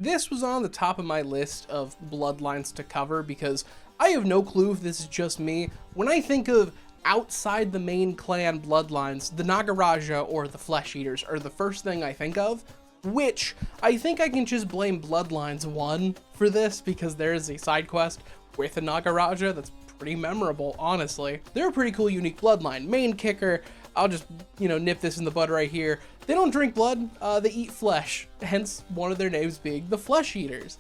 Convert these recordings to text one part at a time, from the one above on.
This was on the top of my list of bloodlines to cover because I have no clue if this is just me. When I think of outside the main clan bloodlines, the Nagaraja or the Flesh Eaters are the first thing I think of, which I think I can just blame Bloodlines 1 for this because there is a side quest with a Nagaraja that's pretty memorable, honestly. They're a pretty cool, unique bloodline. Main kicker, I'll just, nip this in the bud right here. They don't drink blood, they eat flesh, hence one of their names being the Flesh Eaters.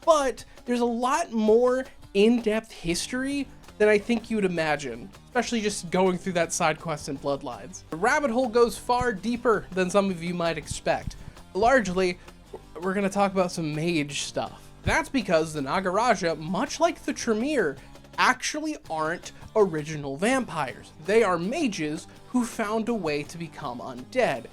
But there's a lot more in-depth history than I think you'd imagine, especially just going through that side quest in Bloodlines. The rabbit hole goes far deeper than some of you might expect. Largely, we're gonna talk about some mage stuff. That's because the Nagaraja, much like the Tremere, actually aren't original vampires. They are mages who found a way to become undead.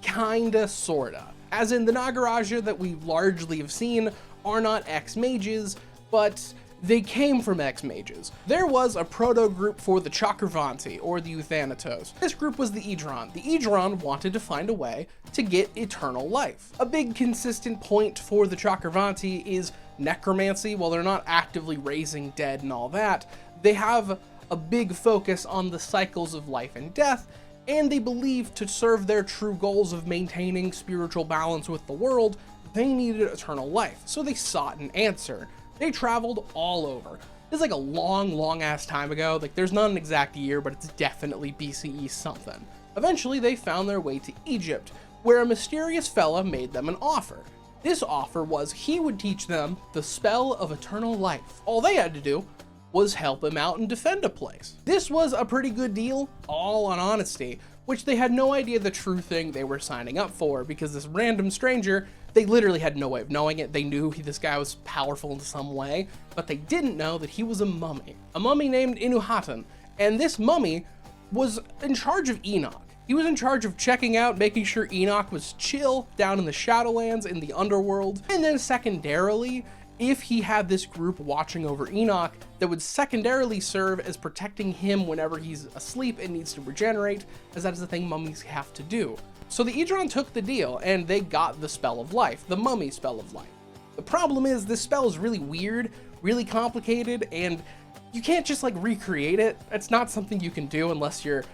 Kinda, sorta. As in, the Nagaraja that we largely have seen are not ex-mages, but they came from ex-mages. There was a proto-group for the Chakravanti, or the Euthanatos. This group was the Idron. The Idron wanted to find a way to get eternal life. A big consistent point for the Chakravanti is necromancy. While they're not actively raising dead and all that, they have a big focus on the cycles of life and death, and they believe to serve their true goals of maintaining spiritual balance with the world, they needed eternal life. So they sought an answer. They traveled all over. This is like a long ass time ago. Like, there's not an exact year, but it's definitely BCE something. Eventually, they found their way to Egypt, where a mysterious fella made them an offer. This offer was he would teach them the spell of eternal life. All they had to do was help him out and defend a place. This was a pretty good deal, all on honesty, which they had no idea the true thing they were signing up for, because this random stranger, they literally had no way of knowing it. They knew this guy was powerful in some way, but they didn't know that he was a mummy named Inuhatan. And this mummy was in charge of Enoch. He was in charge of checking out, making sure Enoch was chill down in the Shadowlands in the underworld. And then secondarily, if he had this group watching over Enoch that would secondarily serve as protecting him whenever he's asleep and needs to regenerate, as that is the thing mummies have to do. So the Idron took the deal and they got the spell of life, the mummy spell of life. The problem is this spell is really weird, really complicated, and you can't just like recreate it. It's not something you can do unless you're,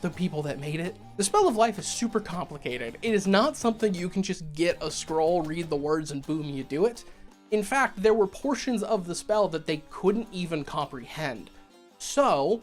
the people that made it. The spell of life is super complicated. It is not something you can just get a scroll, read the words, and boom, you do it. In fact, there were portions of the spell that they couldn't even comprehend. So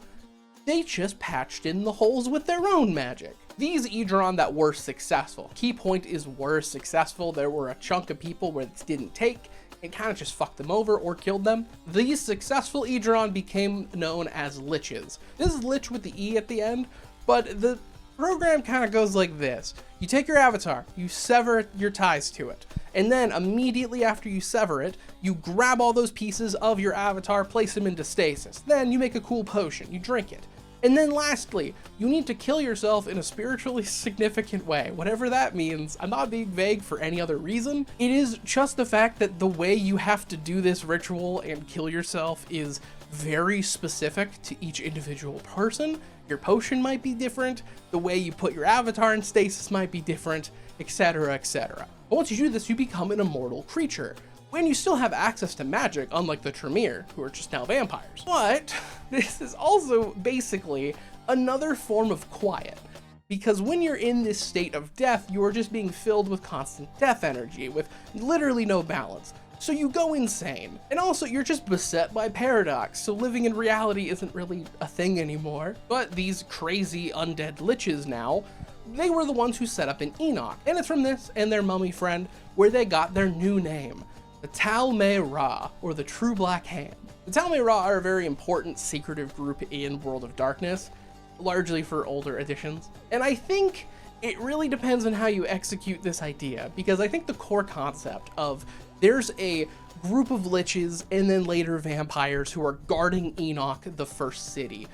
they just patched in the holes with their own magic. These Idron that were successful, key point is were successful. There were a chunk of people where this didn't take, it kind of just fucked them over or killed them. These successful Idron became known as liches. This is lich with the E at the end, but the program kind of goes like this. You take your avatar, you sever your ties to it, and then immediately after you sever it, you grab all those pieces of your avatar, place them into stasis. Then you make a cool potion, you drink it. And then lastly, you need to kill yourself in a spiritually significant way, whatever that means. I'm not being vague for any other reason. It is just the fact that the way you have to do this ritual and kill yourself is very specific to each individual person. Your potion might be different, the way you put your avatar in stasis might be different, etc, etc. But once you do this, you become an immortal creature, when you still have access to magic, unlike the Tremere, who are just now vampires. But this is also basically another form of quiet, because when you're in this state of death, you are just being filled with constant death energy, with literally no balance. So you go insane. And also, you're just beset by paradox, so living in reality isn't really a thing anymore. But these crazy undead liches now, they were the ones who set up in Enoch. And it's from this and their mummy friend where they got their new name, the Tal'mahe'Ra, or the True Black Hand. The Tal'mahe'Ra are a very important secretive group in World of Darkness, largely for older editions. And I think it really depends on how you execute this idea, because I think the core concept of there's a group of liches and then later vampires who are guarding Enoch, the first city.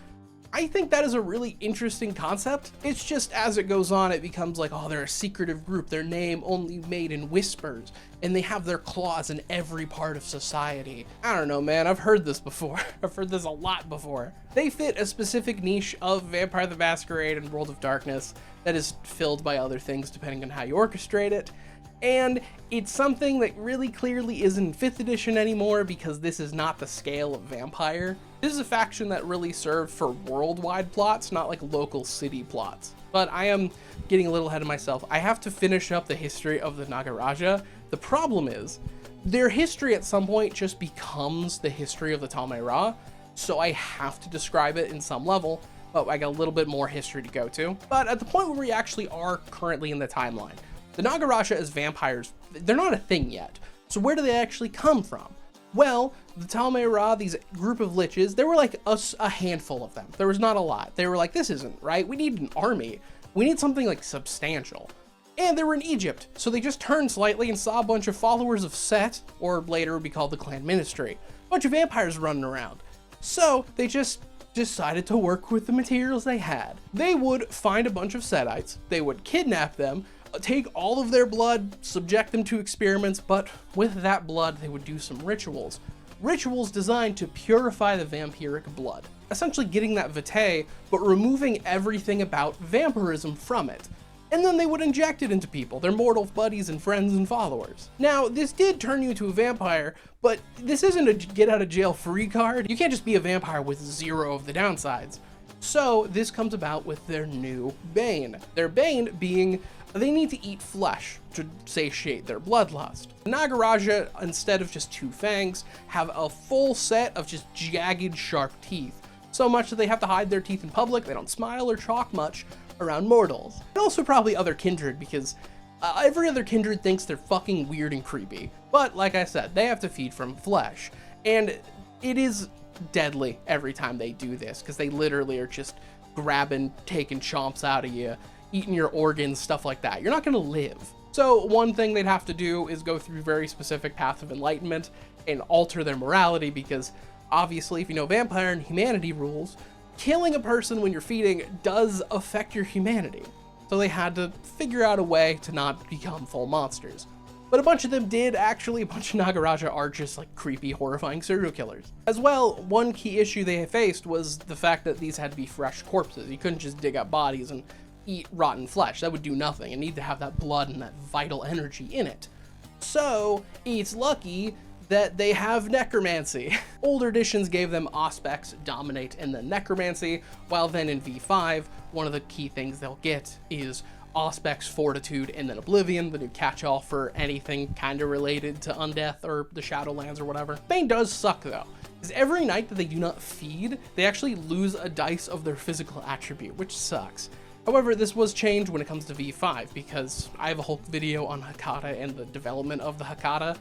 I think that is a really interesting concept. It's just as it goes on, it becomes like, oh, they're a secretive group, their name only made in whispers, and they have their claws in every part of society. I don't know, man, I've heard this before. I've heard this a lot before. They fit a specific niche of Vampire the Masquerade and World of Darkness that is filled by other things depending on how you orchestrate it. And it's something that really clearly isn't 5th edition anymore because this is not the scale of vampire. This is a faction that really served for worldwide plots, not like local city plots. But I am getting a little ahead of myself. I have to finish up the history of the Nagaraja. The problem is, their history at some point just becomes the history of the Tal'mahe'Ra, so I have to describe it in some level, but I got a little bit more history to go to. But at the point where we actually are currently in the timeline, the Nagaraja as vampires, they're not a thing yet. So where do they actually come from? Well, the Tal'mahe'Ra, these group of liches, there were like a handful of them. There was not a lot. They were like, this isn't right. We need an army. We need something like substantial. And they were in Egypt, so they just turned slightly and saw a bunch of followers of Sect, or later would be called the Clan Ministry. A bunch of vampires running around. So they just decided to work with the materials they had. They would find a bunch of Setites, they would kidnap them, take all of their blood, subject them to experiments, but with that blood they would do some rituals. Rituals designed to purify the vampiric blood. Essentially getting that vitae, but removing everything about vampirism from it. And then they would inject it into people, their mortal buddies and friends and followers. Now, this did turn you into a vampire, but this isn't a get out of jail free card. You can't just be a vampire with 0 of the downsides. So this comes about with their new bane. Their bane being they need to eat flesh to satiate their bloodlust. The Nagaraja, instead of just 2 fangs, have a full set of just jagged, sharp teeth. So much that they have to hide their teeth in public, they don't smile or talk much around mortals. And also probably other kindred, because every other kindred thinks they're fucking weird and creepy. But like I said, they have to feed from flesh. And it is deadly every time they do this, because they literally are just grabbing, taking chomps out of you, eating your organs, stuff like that. You're not gonna live. So one thing they'd have to do is go through very specific paths of enlightenment and alter their morality, because obviously if you know vampire and humanity rules, killing a person when you're feeding does affect your humanity. So they had to figure out a way to not become full monsters. But a bunch of them did actually. A bunch of Nagaraja are just like creepy, horrifying serial killers. As well, one key issue they faced was the fact that these had to be fresh corpses. You couldn't just dig up bodies and eat rotten flesh. That would do nothing. You need to have that blood and that vital energy in it. So it's lucky that they have necromancy. Older editions gave them Auspex, Dominate, and then necromancy, while then in V5, one of the key things they'll get is Auspex, Fortitude, and then Oblivion, the new catch-all for anything kind of related to Undeath or the Shadowlands or whatever. Bane does suck though, because every night that they do not feed, they actually lose a dice of their physical attribute, which sucks. However, this was changed when it comes to V5, because I have a whole video on Hecata and the development of the Hecata.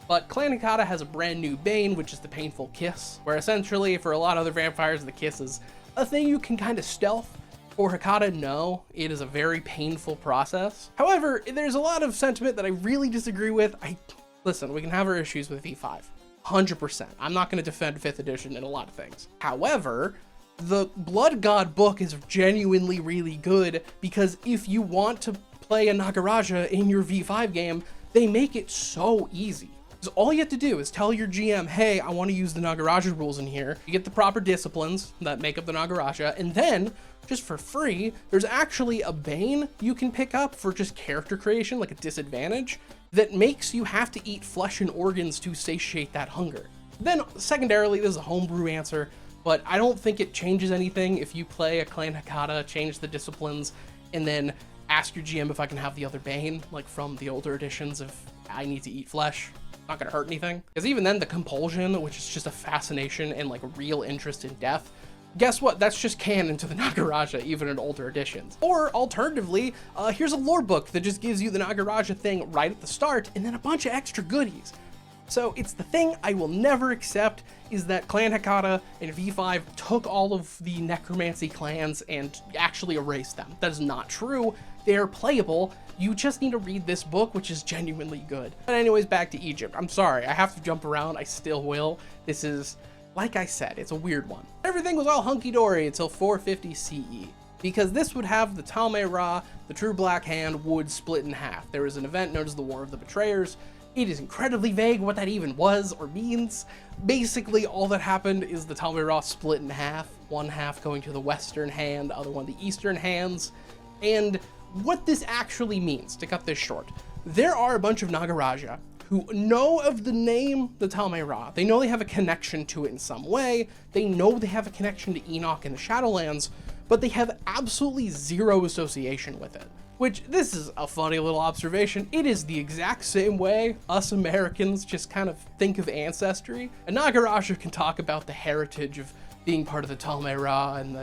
But Clan Hecata has a brand new bane, which is the Painful Kiss, where essentially for a lot of other vampires, the kiss is a thing you can kind of stealth. For Hecata, no, it is a very painful process. However, there's a lot of sentiment that I really disagree with. Listen, we can have our issues with V5, 100%. I'm not going to defend 5th edition in a lot of things. However, the Blood God book is genuinely really good, because if you want to play a Nagaraja in your V5 game, they make it so easy. So all you have to do is tell your GM, hey, I want to use the Nagaraja rules in here. You get the proper disciplines that make up the Nagaraja, and then, just for free, there's actually a bane you can pick up for just character creation, like a disadvantage, that makes you have to eat flesh and organs to satiate that hunger. Then, secondarily, this is a homebrew answer, but I don't think it changes anything if you play a Clan Hecata, change the disciplines, and then ask your GM if I can have the other bane, like from the older editions, if I need to eat flesh. Not gonna hurt anything. Because even then, the compulsion, which is just a fascination and like a real interest in death, guess what? That's just canon to the Nagaraja, even in older editions. Or alternatively, here's a lore book that just gives you the Nagaraja thing right at the start, and then a bunch of extra goodies. So it's the thing I will never accept, is that Clan Hecata and V5 took all of the necromancy clans and actually erased them. That is not true. They're playable. You just need to read this book, which is genuinely good. But anyways, back to Egypt. I'm sorry, I have to jump around. I still will. This is, like I said, it's a weird one. Everything was all hunky-dory until 450 CE. Because this would have the Tal'mahe'Ra, the True Black Hand, would split in half. There was an event known as the War of the Betrayers. It is incredibly vague what that even was or means. Basically, all that happened is the Tal'mahe'Ra split in half. One half going to the Western Hand, other one the Eastern Hands. And what this actually means, to cut this short, there are a bunch of Nagaraja who know of the name the Tal'mahe'Ra. They know they have a connection to it in some way. They know they have a connection to Enoch and the Shadowlands, but they have absolutely zero association with it. Which, this is a funny little observation. It is the exact same way us Americans just kind of think of ancestry. A Nagaraja can talk about the heritage of being part of the Tal'mahe'Ra and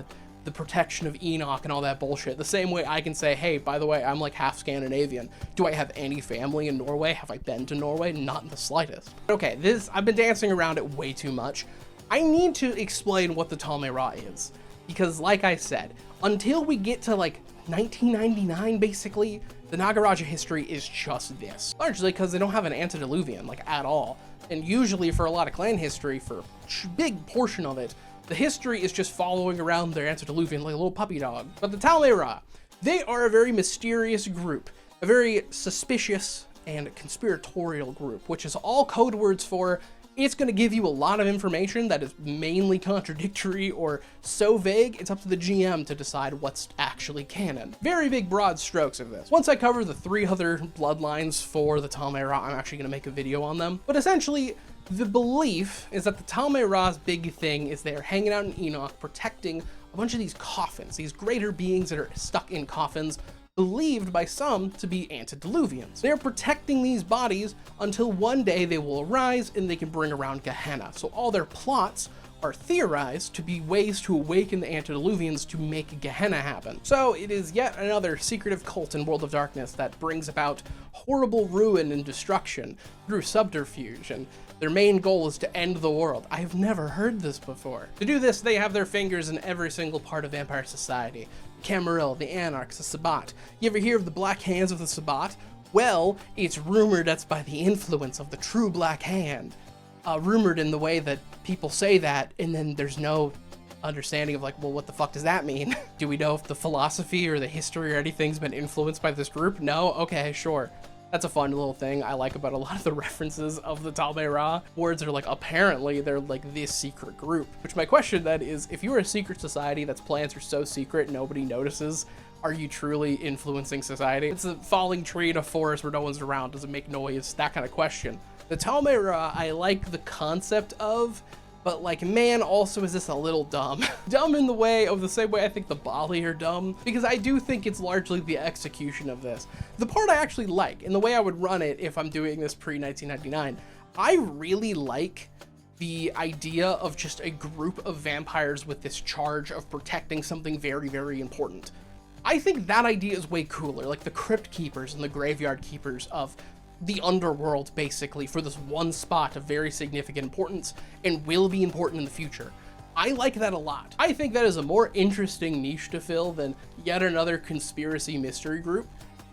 the protection of Enoch and all that bullshit. The same way I can say, hey, by the way, I'm like half Scandinavian. Do I have any family in Norway? Have I been to Norway? Not in the slightest. Okay, I've been dancing around it way too much. I need to explain what the Tal'mahe'Ra is. Because like I said, until we get to like 1999, basically, the Nagaraja history is just this. Largely because they don't have an antediluvian, like, at all. And usually for a lot of clan history, for a big portion of it, the history is just following around their antediluvian like a little puppy dog. But the Tal'mahe'Ra, they are a very mysterious group, a very suspicious and conspiratorial group, which is all code words for it's going to give you a lot of information that is mainly contradictory or so vague, it's up to the GM to decide what's actually canon. Very big broad strokes of this. Once I cover the 3 other bloodlines for the Tal'mahe'Ra, I'm actually going to make a video on them. But essentially, the belief is that the Tal'mahe'Ra's big thing is they're hanging out in Enoch, protecting a bunch of these coffins, these greater beings that are stuck in coffins, believed by some to be antediluvians. They're protecting these bodies until one day they will arise and they can bring around Gehenna. So all their plots are theorized to be ways to awaken the antediluvians to make Gehenna happen. So it is yet another secretive cult in World of Darkness that brings about horrible ruin and destruction through subterfuge, and their main goal is to end the world. I have never heard this before. To do this, they have their fingers in every single part of vampire society. Camarilla, the Anarchs, the Sabbat. You ever hear of the Black Hands of the Sabbat? Well, it's rumored that's by the influence of the true Black Hand. Rumored in the way that people say that, and then there's no understanding of like, well, what the fuck does that mean? Do we know if the philosophy or the history or anything's been influenced by this group? No? Okay, sure. That's a fun little thing I like about a lot of the references of the Tal'mahe'Ra. Words are like, apparently they're like this secret group. Which my question then is, if you're a secret society that's plans are so secret nobody notices, are you truly influencing society? It's a falling tree in a forest where no one's around, does it make noise? That kind of question. The Tal'mahe'Ra I like the concept of, but like, man, also is this a little dumb. Dumb in the way of the same way I think the Bali are dumb, because I do think it's largely the execution of this. The part I actually like, and the way I would run it if I'm doing this pre-1999, I really like the idea of just a group of vampires with this charge of protecting something very, very important. I think that idea is way cooler, like the Crypt Keepers and the Graveyard Keepers of the underworld, basically, for this one spot of very significant importance and will be important in the future. I like that a lot. I think that is a more interesting niche to fill than yet another conspiracy mystery group.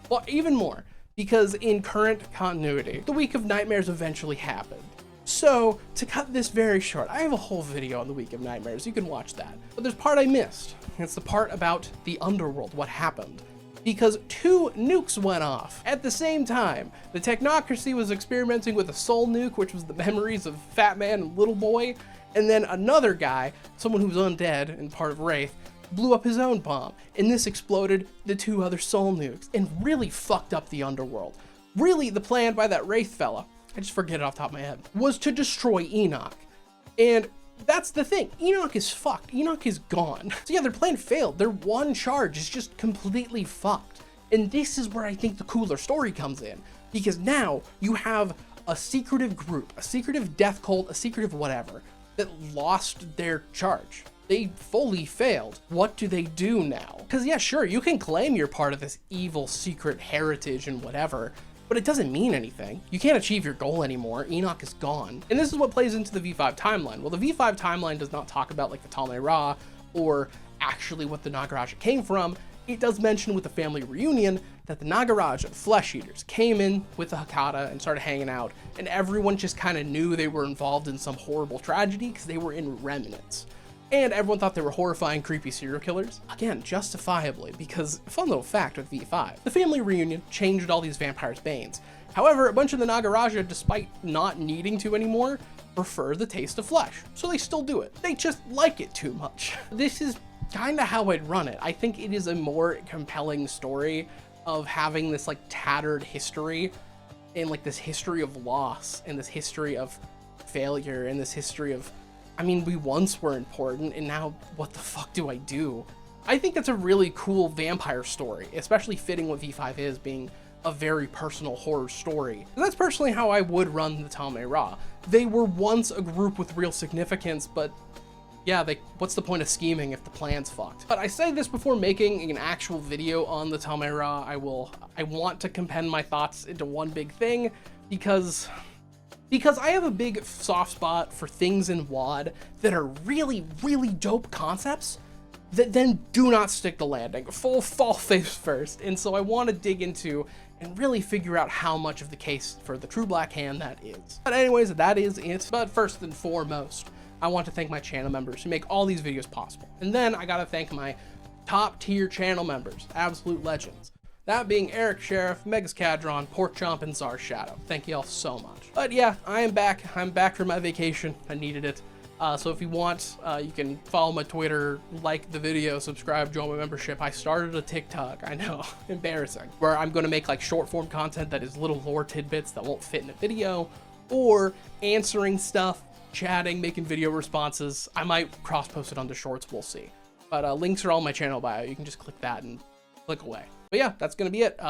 Well, even more, because in current continuity, the Week of Nightmares eventually happened. So, to cut this very short, I have a whole video on the Week of Nightmares, you can watch that. But there's part I missed, and it's the part about the underworld, what happened. Because 2 nukes went off at the same time. The Technocracy was experimenting with a soul nuke, which was the memories of Fat Man and Little Boy, and then another guy, someone who was undead and part of Wraith, blew up his own bomb, and this exploded the 2 other soul nukes, and really fucked up the underworld. Really, the plan by that Wraith fella, I just forget it off the top of my head, was to destroy Enoch. And that's the thing, Enoch is fucked, Enoch is gone. So yeah, their plan failed, their one charge is just completely fucked. And this is where I think the cooler story comes in, because now you have a secretive group, a secretive death cult, a secretive whatever, that lost their charge. They fully failed. What do they do now? Because yeah, sure, you can claim you're part of this evil secret heritage and whatever, but it doesn't mean anything. You can't achieve your goal anymore. Enoch is gone. And this is what plays into the V5 timeline. Well, the V5 timeline does not talk about like the Tal'mahe'Ra or actually what the Nagaraja came from. It does mention with the family reunion that the Nagaraja, the flesh eaters, came in with the Hakata and started hanging out, and everyone just kind of knew they were involved in some horrible tragedy because they were in remnants. And everyone thought they were horrifying, creepy serial killers. Again, justifiably, because fun little fact with V5, the family reunion changed all these vampires' banes. However, a bunch of the Nagaraja, despite not needing to anymore, prefer the taste of flesh. So they still do it. They just like it too much. This is kind of how I'd run it. I think it is a more compelling story of having this like tattered history and like this history of loss and this history of failure and this history of, I mean, we once were important and now what the fuck do I do? I think that's a really cool vampire story, especially fitting what V5 is, being a very personal horror story. And that's personally how I would run the Tal'mahe'Ra. They were once a group with real significance, but yeah, what's the point of scheming if the plan's fucked? But I say this before making an actual video on the Tal'mahe'Ra. I want to compend my thoughts into one big thing because I have a big soft spot for things in WoD that are really, really dope concepts that then do not stick the landing, fall face first. And so I want to dig into and really figure out how much of the case for the true Black Hand that is. But anyways, that is it. But first and foremost, I want to thank my channel members who make all these videos possible. And then I gotta thank my top tier channel members, absolute legends. That being Eric Sheriff, Megas Cadron, Pork Chomp, and Czar Shadow. Thank you all so much. But yeah, I am back. I'm back from my vacation. I needed it. So if you want, you can follow my Twitter, like the video, subscribe, join my membership. I started a TikTok, I know, embarrassing, where I'm going to make like short form content that is little lore tidbits that won't fit in a video, or answering stuff, chatting, making video responses. I might cross post it on the shorts, we'll see. But links are all in my channel bio. You can just click that and click away. But yeah, that's going to be it.